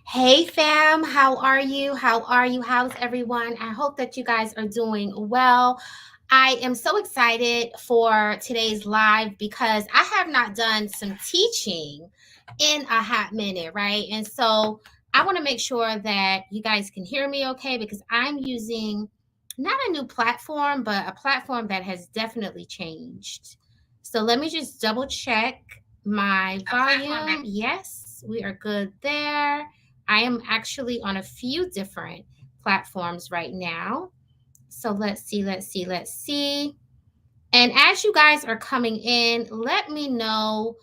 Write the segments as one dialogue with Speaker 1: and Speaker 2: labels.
Speaker 1: Hey fam, how are you? How are you? How's everyone? I hope that you guys are doing well. I am so excited for today's live because I have not done some teaching in a hot minute, right? And so I want to make sure that you guys can hear me okay because I'm using not a new platform, but a platform that has definitely changed. So let me just double check my volume. Yes, we are good there. I am actually on a few different platforms right now. So let's see. And as you guys are coming in, let me know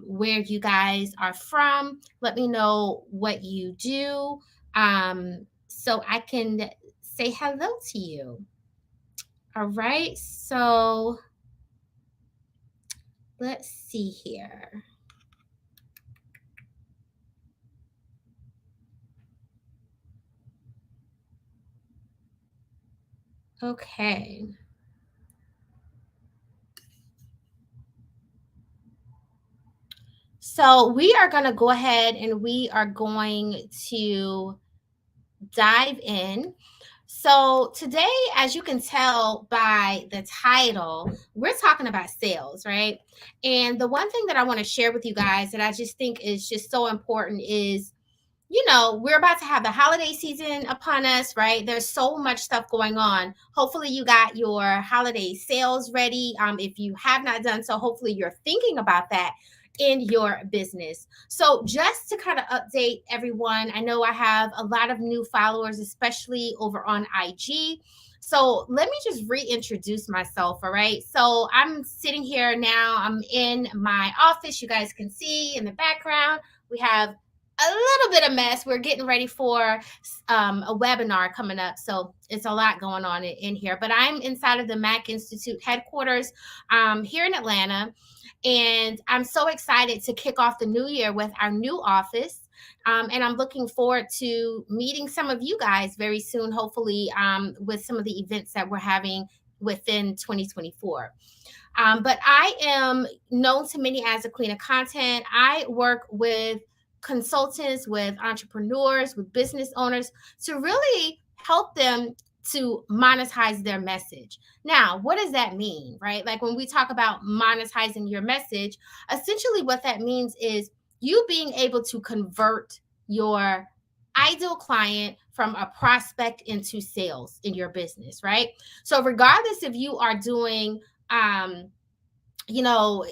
Speaker 1: where you guys are from. Let me know what you do so I can say hello to you. All right. So let's see here. Okay. So we are going to go ahead and we are going to dive in. So, today, as you can tell by the title, we're talking about sales, right? And the one thing that I want to share with you guys that I just think is just so important is we're about to have the holiday season upon us, right? There's so much stuff going on. Hopefully, you got your holiday sales ready. If you have not done so, hopefully, you're thinking about that in your business. So, just to kind of update everyone, I know I have a lot of new followers, especially over on IG. So, let me just reintroduce myself. All right. So, I'm sitting here now, I'm in my office. You guys can see in the background, we have a little bit of mess. We're getting ready for a webinar coming up. So it's a lot going on in here. But I'm inside of the Mack Institute headquarters here in Atlanta. And I'm so excited to kick off the new year with our new office. And I'm looking forward to meeting some of you guys very soon, hopefully, with some of the events that we're having within 2024. But I am known to many as a queen of content. I work with consultants, with entrepreneurs, with business owners to really help them to monetize their message. Now, what does that mean, right? Like when we talk about monetizing your message, essentially what that means is you being able to convert your ideal client from a prospect into sales in your business, right? So regardless if you are doing um you know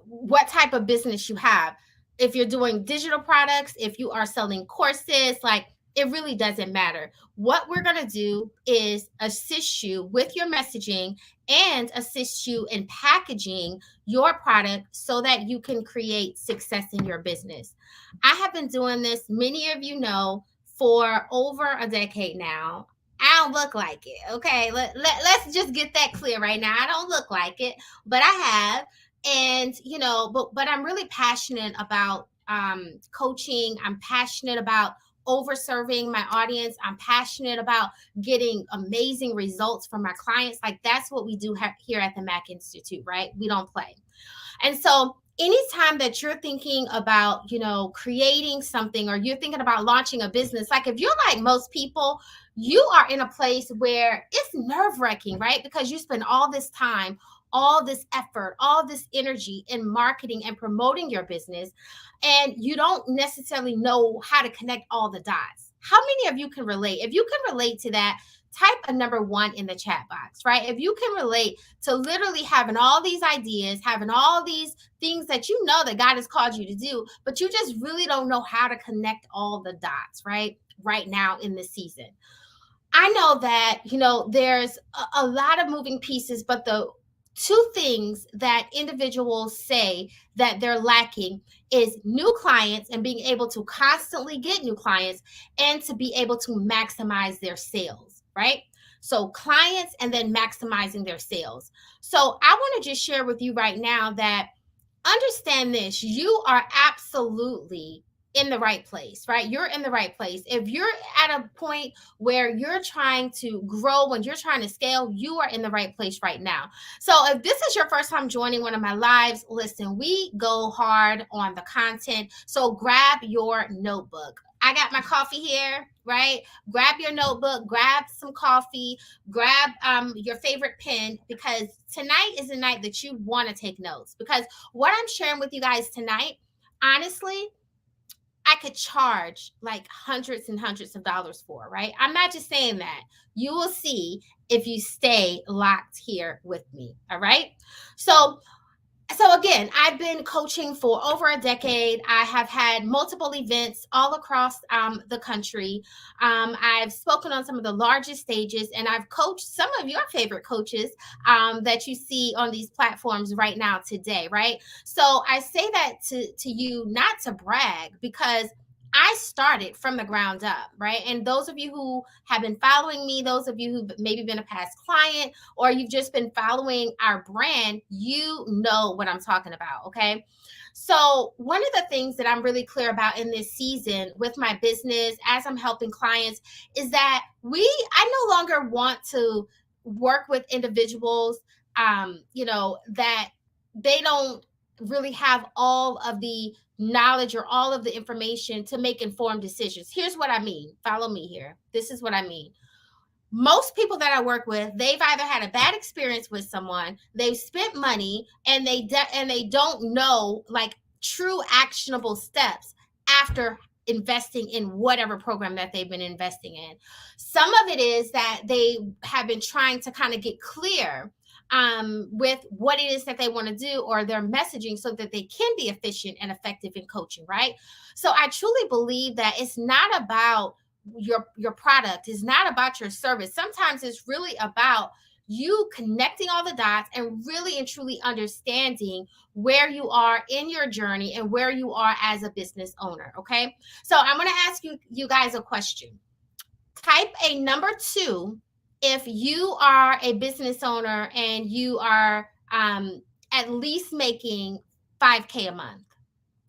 Speaker 1: what type of business you have, if you're doing digital products, if you are selling courses, like it really doesn't matter. What we're going to do is assist you with your messaging and assist you in packaging your product so that you can create success in your business. I have been doing this, many of you know, for over a decade now. I don't look like it. Okay. Let's just get that clear right now. I don't look like it, but I have. And, but I'm really passionate about coaching. I'm passionate about over serving my audience. I'm passionate about getting amazing results from my clients. Like that's what we do here at the Mack Institute, right? We don't play. And so anytime that you're thinking about, creating something or you're thinking about launching a business, like if you're like most people, you are in a place where it's nerve wracking, right? Because you spend all this time, all this effort, all this energy in marketing and promoting your business, and you don't necessarily know how to connect all the dots. How many of you can relate? If you can relate to that, type a number one in the chat box, right? If you can relate to literally having all these ideas, having all these things that you know that God has called you to do, but you just really don't know how to connect all the dots, right? Right now in this season. I know that, there's a lot of moving pieces, but the two things that individuals say that they're lacking is new clients and being able to constantly get new clients and to be able to maximize their sales, right? So clients and then maximizing their sales. So I want to just share with you right now that understand this, you are absolutely in the right place, right? You're in the right place. If you're at a point where you're trying to grow, when you're trying to scale, you are in the right place right now. So if this is your first time joining one of my lives, listen, we go hard on the content. So grab your notebook. I got my coffee here, right? Grab your notebook, grab some coffee, grab your favorite pen, because tonight is the night that you want to take notes. Because what I'm sharing with you guys tonight, honestly, I could charge like hundreds and hundreds of dollars for, right? I'm not just saying that. You will see if you stay locked here with me. All right. So again, I've been coaching for over a decade. I have had multiple events all across the country. I've spoken on some of the largest stages, and I've coached some of your favorite coaches that you see on these platforms right now today, right? So I say that to you not to brag, because I started from the ground up, right? And those of you who have been following me, those of you who've maybe been a past client, or you've just been following our brand, you know what I'm talking about, okay? So, one of the things that I'm really clear about in this season with my business as I'm helping clients is that I no longer want to work with individuals, that they don't really have all of the knowledge or all of the information to make informed decisions. Here's what I mean. Follow me here. This is what I mean. Most people that I work with, they've either had a bad experience with someone, they've spent money, and they don't know like true actionable steps after investing in whatever program that they've been investing in. Some of it is that they have been trying to kind of get clear with what it is that they want to do, or their messaging, so that they can be efficient and effective in coaching, right? So I truly believe that it's not about your product, is not about your service. Sometimes it's really about you connecting all the dots and really and truly understanding where you are in your journey and where you are as a business owner. Okay, so I'm going to ask you guys a question. Type a number 2 if you are a business owner and you are at least making 5K a month.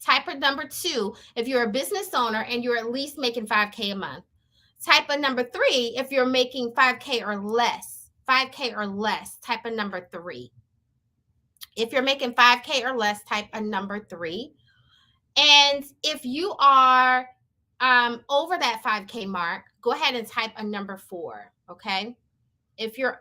Speaker 1: Type a number 2 if you're a business owner and you're at least making 5K a month. Type a number 3 if you're making 5K or less. 5K or less, type a number 3. If you're making 5K or less, type a number 3. And if you are over that 5K mark, go ahead and type a number 4. Okay. If you're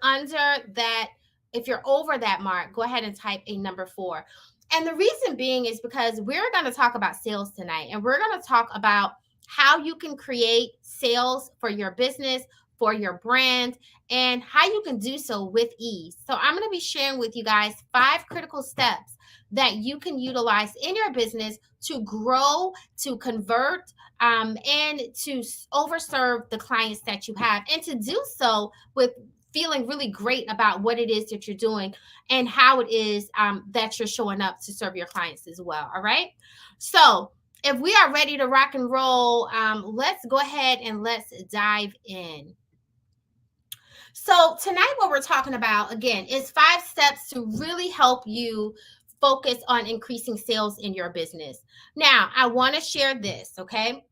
Speaker 1: over that mark, go ahead and type a number 4. And the reason being is because we're going to talk about sales tonight, and we're going to talk about how you can create sales for your business, for your brand, and how you can do so with ease. So I'm going to be sharing with you guys 5 critical steps that you can utilize in your business to grow, to convert, and to overserve the clients that you have, and to do so with feeling really great about what it is that you're doing and how it is that you're showing up to serve your clients as well. All right. So if we are ready to rock and roll, let's go ahead and let's dive in. So tonight, what we're talking about, again, is 5 steps to really help you focus on increasing sales in your business. Now, I want to share this, okay?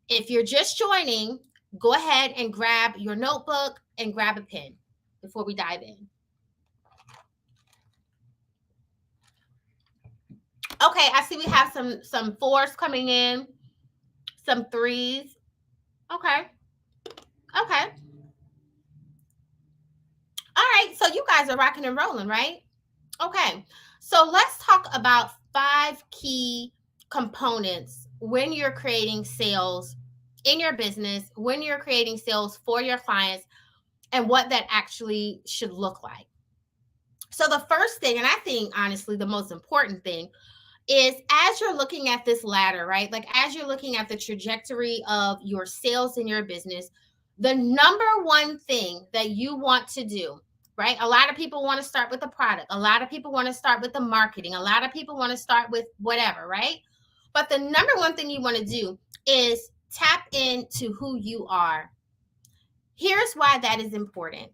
Speaker 1: If you're just joining, go ahead and grab your notebook and grab a pen before we dive in. Okay, I see we have some 4s coming in, some 3s. Okay. All right, so you guys are rocking and rolling, right? Okay, so let's talk about 5 key components when you're creating sales in your business, when you're creating sales for your clients, and what that actually should look like. So the first thing, and I think honestly the most important thing, is as you're looking at this ladder, right? Like as you're looking at the trajectory of your sales in your business, the number one thing that you want to do, right? A lot of people want to start with the product. A lot of people want to start with the marketing. A lot of people want to start with whatever, right? But the number one thing you want to do is tap into who you are. Here's why that is important.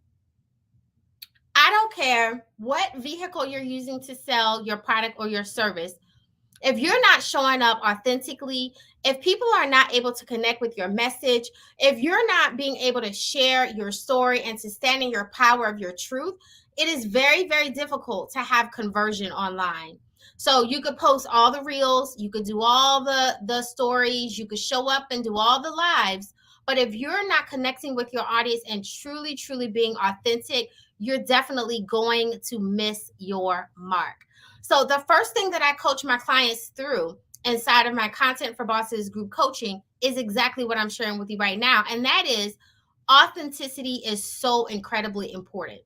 Speaker 1: I don't care what vehicle you're using to sell your product or your service. If you're not showing up authentically, if people are not able to connect with your message, if you're not being able to share your story and to stand in your power of your truth, it is very, very difficult to have conversion online. So you could post all the reels, you could do all the stories, you could show up and do all the lives, but if you're not connecting with your audience and truly, truly being authentic, you're definitely going to miss your mark. So the first thing that I coach my clients through inside of my Content for Bosses group coaching is exactly what I'm sharing with you right now. And that is authenticity is so incredibly important.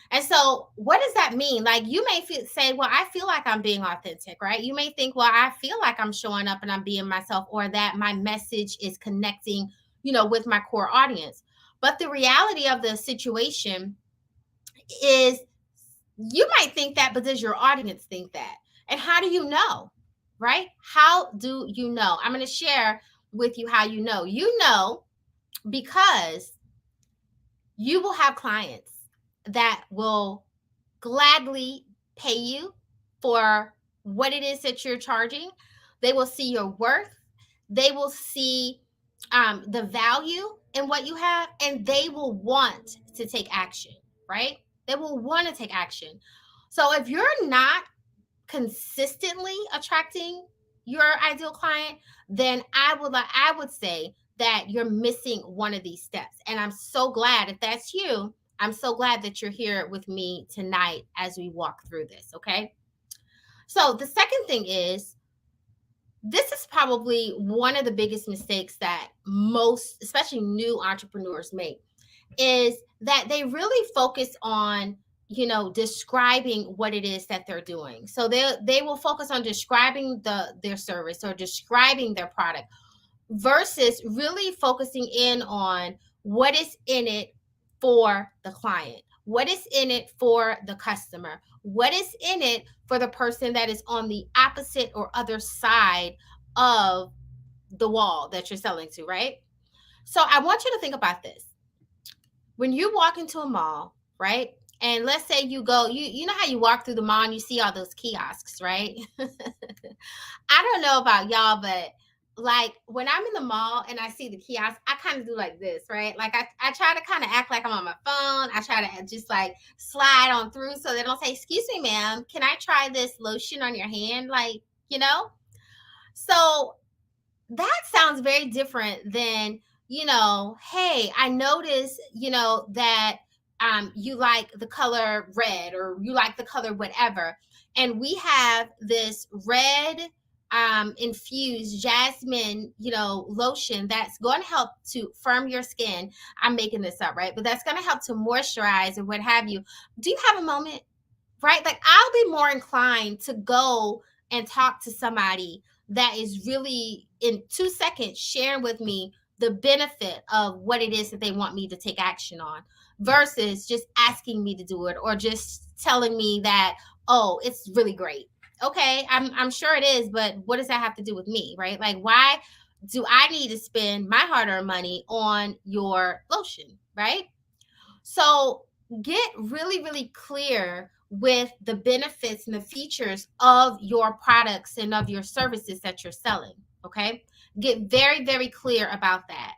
Speaker 1: And so, what does that mean? Like, you may say, well, I feel like I'm being authentic, right? You may think, well, I feel like I'm showing up and I'm being myself, or that my message is connecting, with my core audience. But the reality of the situation is, you might think that, but does your audience think that? And how do you know, right? How do you know? I'm going to share with you how you know. You know because you will have clients that will gladly pay you for what it is that you're charging. They will see your worth. They will see the value in what you have, and they will want to take action, right? They will want to take action. So if you're not consistently attracting your ideal client, then I would say that you're missing one of these steps. And I'm so glad, if that's you, I'm so glad that you're here with me tonight as we walk through this, okay? So the second thing is, this is probably one of the biggest mistakes that most, especially new entrepreneurs, make, is that they really focus on describing what it is that they're doing. So they will focus on describing their service or describing their product, versus really focusing in on what is in it for the client, what is in it for the customer, what is in it for the person that is on the opposite or other side of the wall that you're selling to, right? So I want you to think about this. When you walk into a mall, right? And let's say you go, you know how you walk through the mall and you see all those kiosks, right? I don't know about y'all, but like when I'm in the mall and I see the kiosk, I kind of do like this, right? Like I try to kind of act like I'm on my phone. I try to just like slide on through so they don't say, excuse me, ma'am, can I try this lotion on your hand? Like, you know? So that sounds very different than, hey, I noticed, that you like the color red, or you like the color whatever. And we have this red infused jasmine, lotion that's going to help to firm your skin. I'm making this up, right? But that's going to help to moisturize and what have you. Do you have a moment? Right? Like, I'll be more inclined to go and talk to somebody that is really in 2 seconds sharing with me the benefit of what it is that they want me to take action on, versus just asking me to do it, or just telling me that, oh, it's really great. Okay, I'm sure it is, but what does that have to do with me, right? Like, why do I need to spend my hard-earned money on your lotion, right? So get really, really clear with the benefits and the features of your products and of your services that you're selling. Okay. Get very, very clear about that.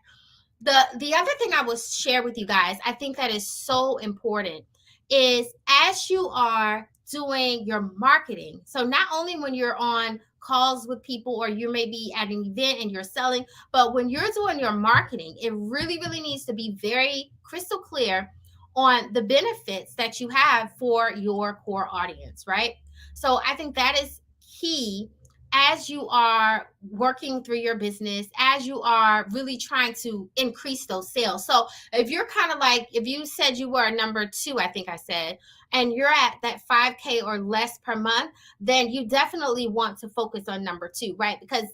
Speaker 1: The other thing I will share with you guys, I think that is so important, is as you are doing your marketing. So not only when you're on calls with people, or you may be at an event and you're selling, but when you're doing your marketing, it really, really needs to be very crystal clear on the benefits that you have for your core audience, right? So I think that is key as you are working through your business, as you are really trying to increase those sales. So if you're kind of like, if you said you were number 2, I think I said, and you're at that 5K or less per month, then you definitely want to focus on number 2, right? Because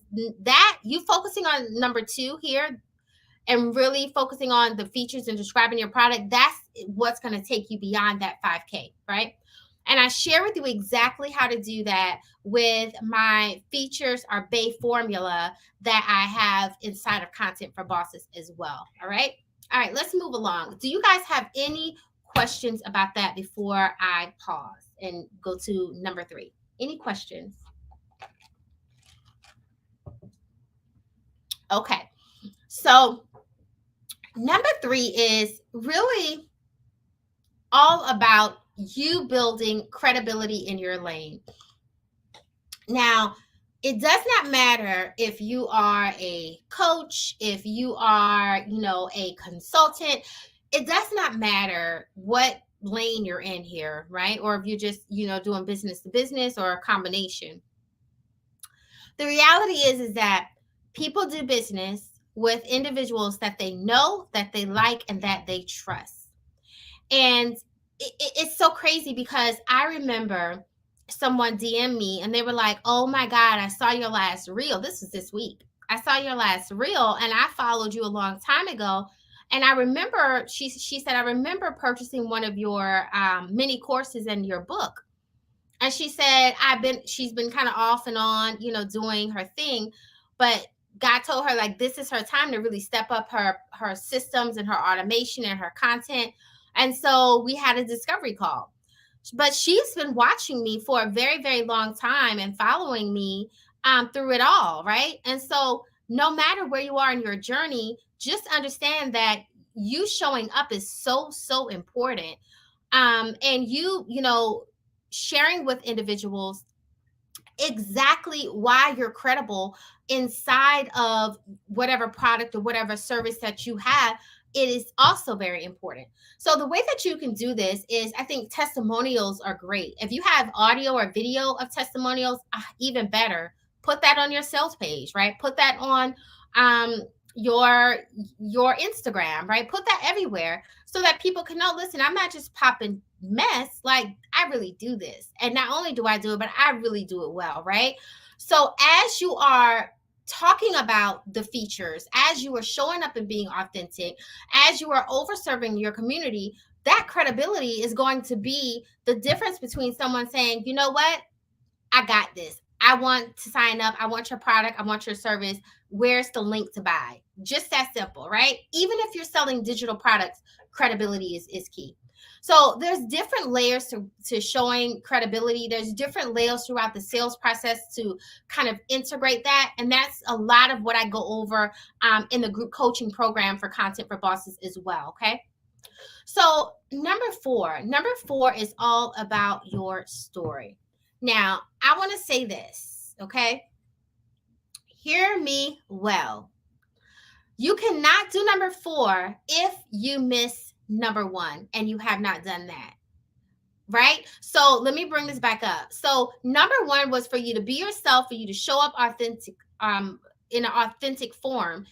Speaker 1: that, you focusing on number 2 here and really focusing on the features and describing your product, that's what's going to take you beyond that 5K, right? And I share with you exactly how to do that with my features or Bay formula that I have inside of Content for Bosses as well. All right. All right. Let's move along. Do you guys have any questions about that before I pause and go to number 3? Any questions? Okay. So, number three is really all about you building credibility in your lane. Now, it does not matter if you are a coach, if you are, a consultant. It does not matter what lane you're in here, right? Or if you're just, doing business to business or a combination. The reality is that people do business with individuals that they know, that they like, and that they trust. And it's so crazy because I remember someone DM me and they were like, "Oh my God, I saw your last reel." This was this week. "I saw your last reel and I followed you a long time ago. And I remember," she said, "I remember purchasing one of your mini courses in your book." And she said, she's been kind of off and on, doing her thing, but God told her, like, this is her time to really step up her systems and her automation and her content. And so we had a discovery call. But she's been watching me for a very, very long time and following me through it all, right? And so no matter where you are in your journey, just understand that you showing up is so, so important. And sharing with individuals exactly why you're credible inside of whatever product or whatever service that you have, it is also very important. So the way that you can do this is, I think testimonials are great. If you have audio or video of testimonials, even better. Put that on your sales page, right? Put that on um your Instagram, right? Put that everywhere so that people can know, listen, I'm not just popping mess. Like, I really do this. And not only do I do it, but I really do it well, right? So as you are talking about the features, as you are showing up and being authentic, as you are over serving your community, that credibility is going to be the difference between someone saying, "You know what? I got this. I want to sign up. I want your product. I want your service. Where's the link to buy?" Just that simple, right? Even if you're selling digital products, credibility is key. So there's different layers to showing credibility. There's different layers throughout the sales process to kind of integrate that. And that's a lot of what I go over in the group coaching program for Content for Bosses as well. Okay. So number four is all about your story. Now, I want to say this, okay? Hear me well. You cannot do number four if you miss number one and you have not done that, right? So let me bring this back up. So number one was for you to be yourself, for you to show up authentic, in an authentic form.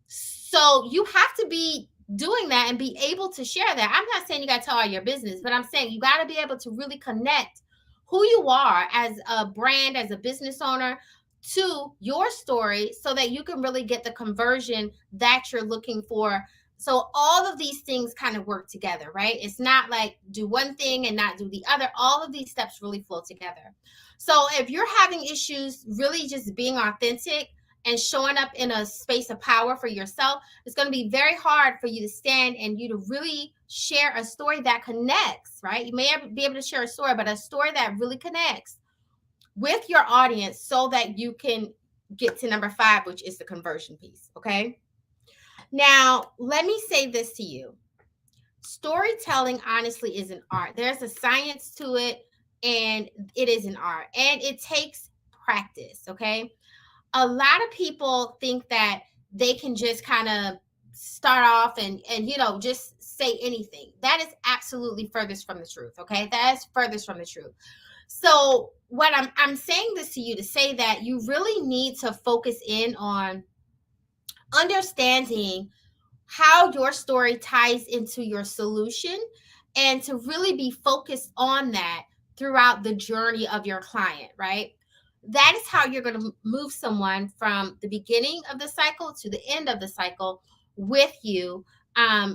Speaker 1: So you have to be doing that and be able to share that. I'm not saying you got to tell all your business, but I'm saying you got to be able to really connect who you are as a brand, as a business owner, to your story so that you can really get the conversion that you're looking for. So all of these things kind of work together, right? It's not like do one thing and not do the other. All of these steps really flow together. So if you're having issues really just being authentic and showing up in a space of power for yourself, it's going to be very hard for you to stand and you to really share a story that connects, right? You may be able to share a story, but a story that really connects with your audience so that you can get to number five, which is the conversion piece. Okay. Now, let me say this to you. Storytelling honestly is an art. There's a science to it, and it is an art, and it takes practice. Okay. A lot of people think that they can just kind of start off and just say anything. That is absolutely furthest from the truth. Okay. That is furthest from the truth. So what I'm saying this to you to say that you really need to focus in on understanding how your story ties into your solution and to really be focused on that throughout the journey of your client, right? That is how you're going to move someone from the beginning of the cycle to the end of the cycle with you,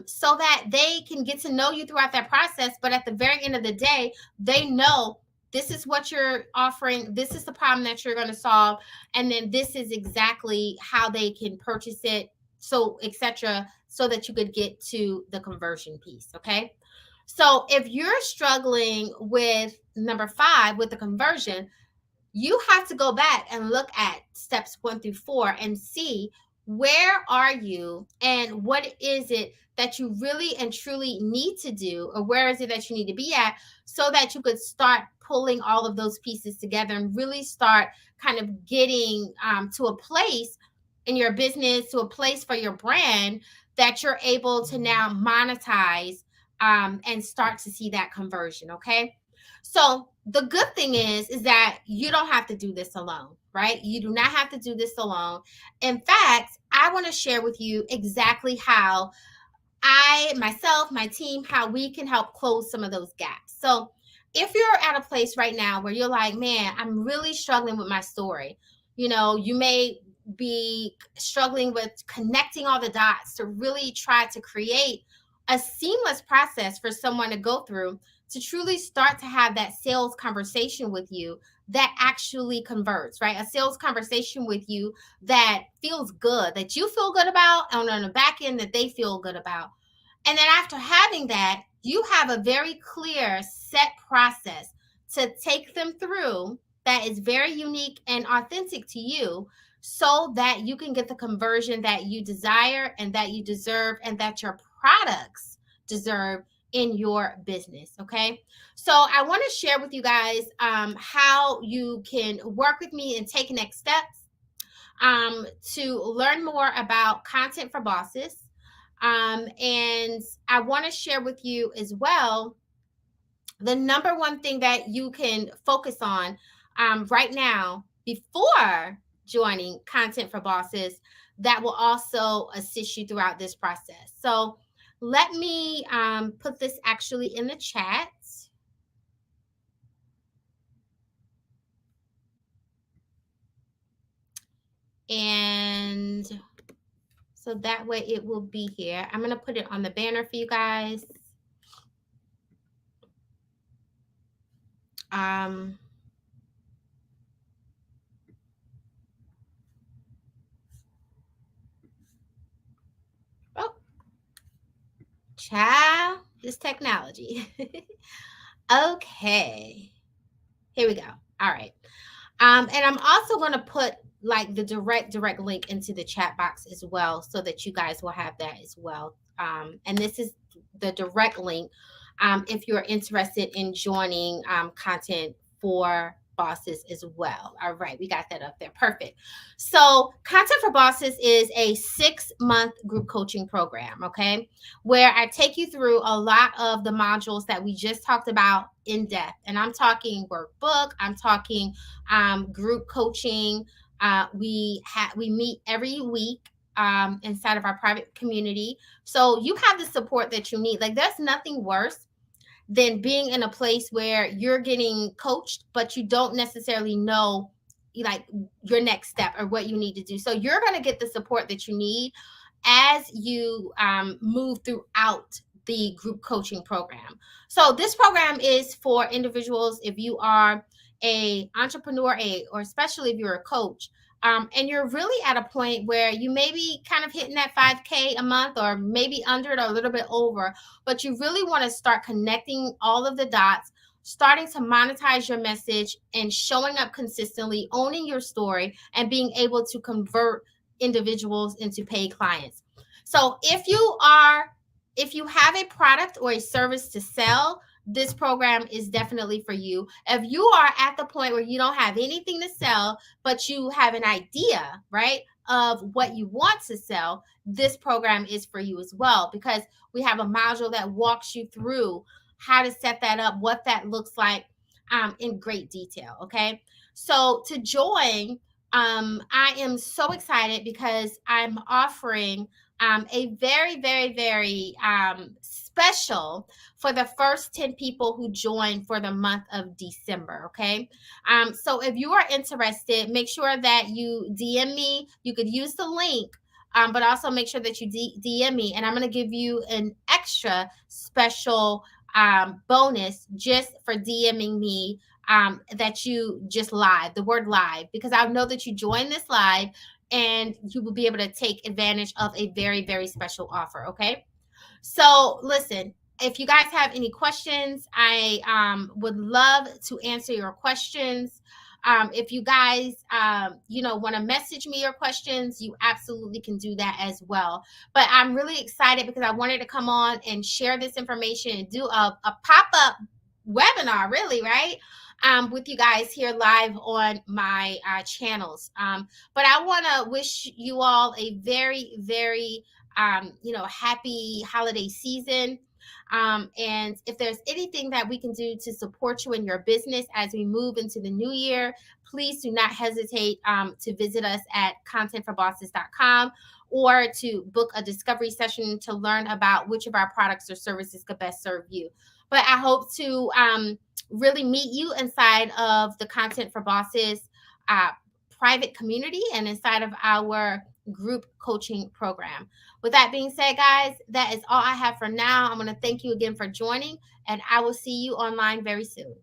Speaker 1: so that they can get to know you throughout that process. But at the very end of the day, they know this is what you're offering. This is the problem that you're going to solve. And then this is exactly how they can purchase it, so etc., so that you could get to the conversion piece. Okay. So if you're struggling with number five, with the conversion, you have to go back and look at steps 1 through 4 and see Where are you, and what is it that you really and truly need to do, or where is it that you need to be at, so that you could start pulling all of those pieces together and really start kind of getting to a place in your business, to a place for your brand that you're able to now monetize and start to see that conversion. Okay. So the good thing is that you don't have to do this alone, right? You do not have to do this alone. In fact, I want to share with you exactly how I, myself, my team, how we can help close some of those gaps. So, if you're at a place right now where you're like, man, I'm really struggling with my story, you may be struggling with connecting all the dots to really try to create a seamless process for someone to go through to truly start to have that sales conversation with you that actually converts, right? A sales conversation with you that feels good, that you feel good about, and on the back end that they feel good about. And then after having that, you have a very clear set process to take them through that is very unique and authentic to you, so that you can get the conversion that you desire and that you deserve and that your products deserve in your business. Okay. So I want to share with you guys how you can work with me and take next steps to learn more about content for bosses. And I want to share with you as well the number one thing that you can focus on right now before joining Content for Bosses that will also assist you throughout this process. So let me put this actually in the chat. And so that way it will be here. I'm going to put it on the banner for you guys. Um, oh, child, this technology. Okay, here we go. All right. And I'm also going to put like the direct link into the chat box as well, so that you guys will have that as well. And this is the direct link if you're interested in joining content for bosses as well. All right, we got that up there. Perfect. So content for bosses is a 6-month group coaching program, okay, where I take you through a lot of the modules that we just talked about in depth. And I'm talking workbook, I'm talking group coaching. We meet every week inside of our private community, so you have the support that you need. Like, there's nothing worse than being in a place where you're getting coached, but you don't necessarily know like your next step or what you need to do. So you're going to get the support that you need as you move throughout the group coaching program. So this program is for individuals. If you are a entrepreneur, or especially if you're a coach, and you're really at a point where you may be kind of hitting that 5K a month, or maybe under it or a little bit over, but you really want to start connecting all of the dots, starting to monetize your message and showing up consistently, owning your story, and being able to convert individuals into paid clients. So if you have a product or a service to sell, this program is definitely for you. If you are at the point where you don't have anything to sell, but you have an idea, right, of what you want to sell, this program is for you as well, because we have a module that walks you through how to set that up, what that looks like in great detail. Okay. So to join, I am so excited because I'm offering a very, very, very special for the first 10 people who join for the month of December. Okay. So if you are interested, make sure that you DM me. You could use the link, but also make sure that you DM me, and I'm going to give you an extra special bonus just for DMing me that you just live, the word live, because I know that you joined this live and you will be able to take advantage of a very, very special offer. Okay. So listen, if you guys have any questions, I would love to answer your questions. If you guys, want to message me your questions, you absolutely can do that as well. But I'm really excited because I wanted to come on and share this information and do a pop up webinar, really, right? With you guys here live on my channels. But I want to wish you all a very, very, happy holiday season. And if there's anything that we can do to support you in your business as we move into the new year, please do not hesitate to visit us at contentforbosses.com or to book a discovery session to learn about which of our products or services could best serve you. But I hope to really meet you inside of the Content for Bosses uh, private community and inside of our group coaching program. With that being said, guys, that is all I have for now. I'm going to thank you again for joining, and I will see you online very soon.